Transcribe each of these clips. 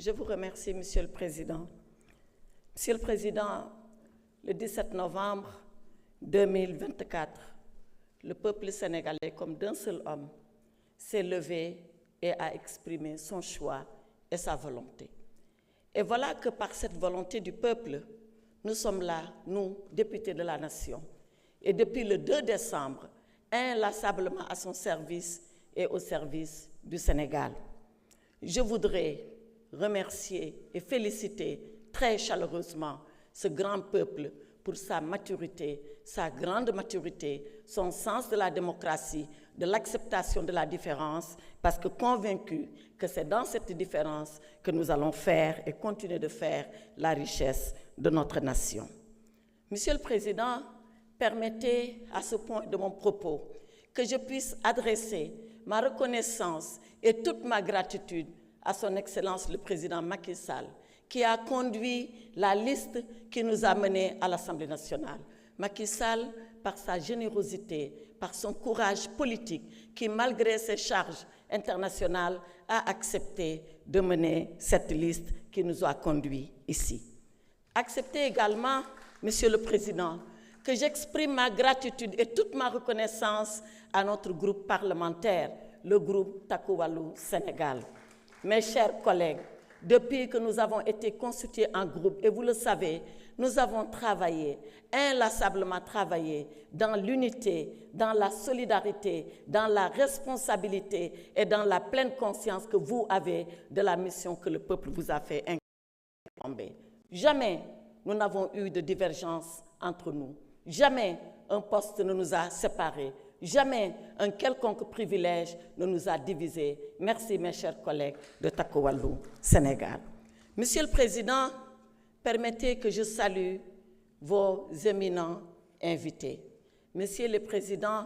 Je vous remercie, Monsieur le Président. Monsieur le Président, le 17 novembre 2024, le peuple sénégalais, comme d'un seul homme, s'est levé et a exprimé son choix et sa volonté. Et voilà que par cette volonté du peuple, nous sommes là, nous, députés de la nation. Et depuis le 2 décembre, inlassablement à son service et au service du Sénégal. Je voudrais remercier et féliciter très chaleureusement ce grand peuple pour sa maturité, sa grande maturité, son sens de la démocratie, de l'acceptation de la différence, parce que convaincu que c'est dans cette différence que nous allons faire et continuer de faire la richesse de notre nation. Monsieur le Président, permettez à ce point de mon propos que je puisse adresser ma reconnaissance et toute ma gratitude à son Excellence le Président Macky Sall, qui a conduit la liste qui nous a menés à l'Assemblée nationale. Macky Sall, par sa générosité, par son courage politique, qui malgré ses charges internationales, a accepté de mener cette liste qui nous a conduits ici. Acceptez également, Monsieur le Président, que j'exprime ma gratitude et toute ma reconnaissance à notre groupe parlementaire, le groupe Takku Wallu Sénégal. Mes chers collègues, depuis que nous avons été constitués en groupe, et vous le savez, nous avons travaillé, inlassablement travaillé, dans l'unité, dans la solidarité, dans la responsabilité et dans la pleine conscience que vous avez de la mission que le peuple vous a fait incomber. Jamais nous n'avons eu de divergence entre nous. Jamais un poste ne nous a séparés. Jamais un quelconque privilège ne nous a divisés. Merci, mes chers collègues de Takku Wallu Sénégal. Monsieur le Président, permettez que je salue vos éminents invités. Monsieur le Président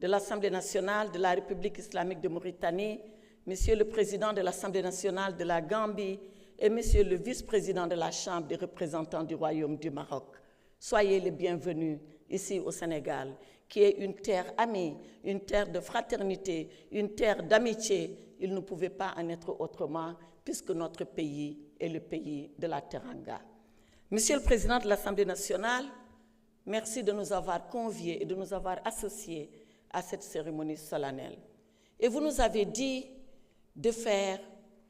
de l'Assemblée nationale de la République islamique de Mauritanie, Monsieur le Président de l'Assemblée nationale de la Gambie et Monsieur le Vice-président de la Chambre des représentants du Royaume du Maroc. Soyez les bienvenus ici au Sénégal, qui est une terre amie, une terre de fraternité, une terre d'amitié. Il ne pouvait pas en être autrement, puisque notre pays est le pays de la Teranga. Monsieur le Président de l'Assemblée nationale, merci de nous avoir conviés et de nous avoir associés à cette cérémonie solennelle. Et vous nous avez dit de faire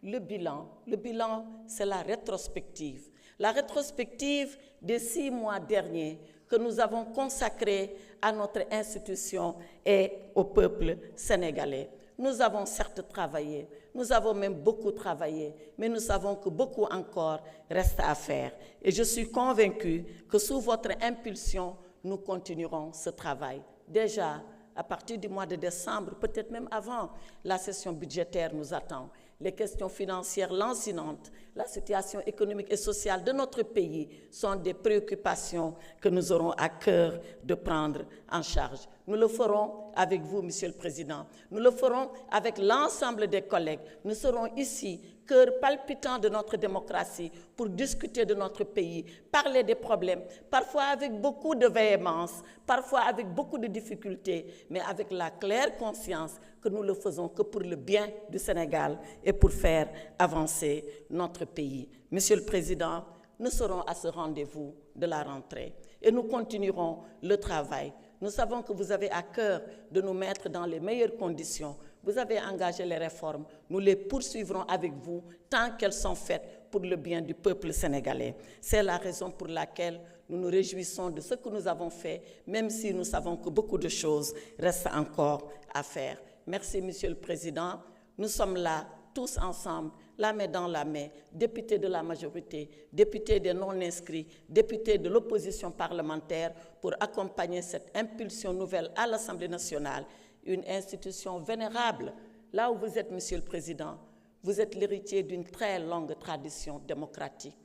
le bilan. Le bilan, c'est la rétrospective. La rétrospective des 6 mois derniers que nous avons consacrés à notre institution et au peuple sénégalais. Nous avons certes travaillé, nous avons même beaucoup travaillé, mais nous savons que beaucoup encore reste à faire. Et je suis convaincue que sous votre impulsion, nous continuerons ce travail. Déjà, à partir du mois de décembre, peut-être même avant, la session budgétaire nous attend. Les questions financières lancinantes, la situation économique et sociale de notre pays sont des préoccupations que nous aurons à cœur de prendre en charge. Nous le ferons avec vous, Monsieur le Président. Nous le ferons avec l'ensemble des collègues. Nous serons ici, cœur palpitant de notre démocratie, pour discuter de notre pays, parler des problèmes, parfois avec beaucoup de véhémence, parfois avec beaucoup de difficultés, mais avec la claire conscience que nous le faisons que pour le bien du Sénégal et pour faire avancer notre pays. Monsieur le Président, nous serons à ce rendez-vous de la rentrée et nous continuerons le travail. Nous savons que vous avez à cœur de nous mettre dans les meilleures conditions. Vous avez engagé les réformes. Nous les poursuivrons avec vous tant qu'elles sont faites pour le bien du peuple sénégalais. C'est la raison pour laquelle nous nous réjouissons de ce que nous avons fait, même si nous savons que beaucoup de choses restent encore à faire. Merci, Monsieur le Président. Nous sommes là, tous ensemble, la main dans la main, députés de la majorité, députés des non-inscrits, députés de l'opposition parlementaire, pour accompagner cette impulsion nouvelle à l'Assemblée nationale, une institution vénérable. Là où vous êtes, Monsieur le Président, vous êtes l'héritier d'une très longue tradition démocratique.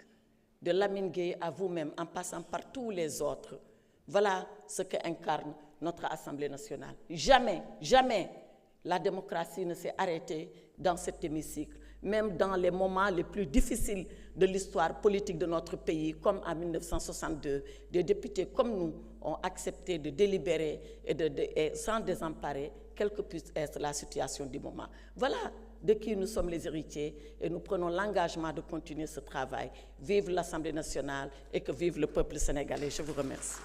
De Lamine Gueye à vous-même, en passant par tous les autres. Voilà ce qu'incarne notre Assemblée nationale. Jamais, jamais la démocratie ne s'est arrêtée dans cet hémicycle, même dans les moments les plus difficiles de l'histoire politique de notre pays, comme en 1962, des députés comme nous ont accepté de délibérer et sans désemparer, quelle que puisse être la situation du moment. Voilà de qui nous sommes les héritiers et nous prenons l'engagement de continuer ce travail. Vive l'Assemblée nationale et que vive le peuple sénégalais. Je vous remercie.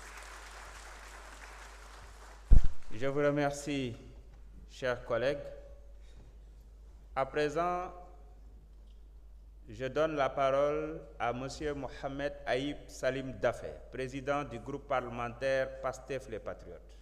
Je vous remercie, chers collègues. À présent, je donne la parole à M. Mohamed Aïb Salim Dafé, président du groupe parlementaire PASTEF les Patriotes.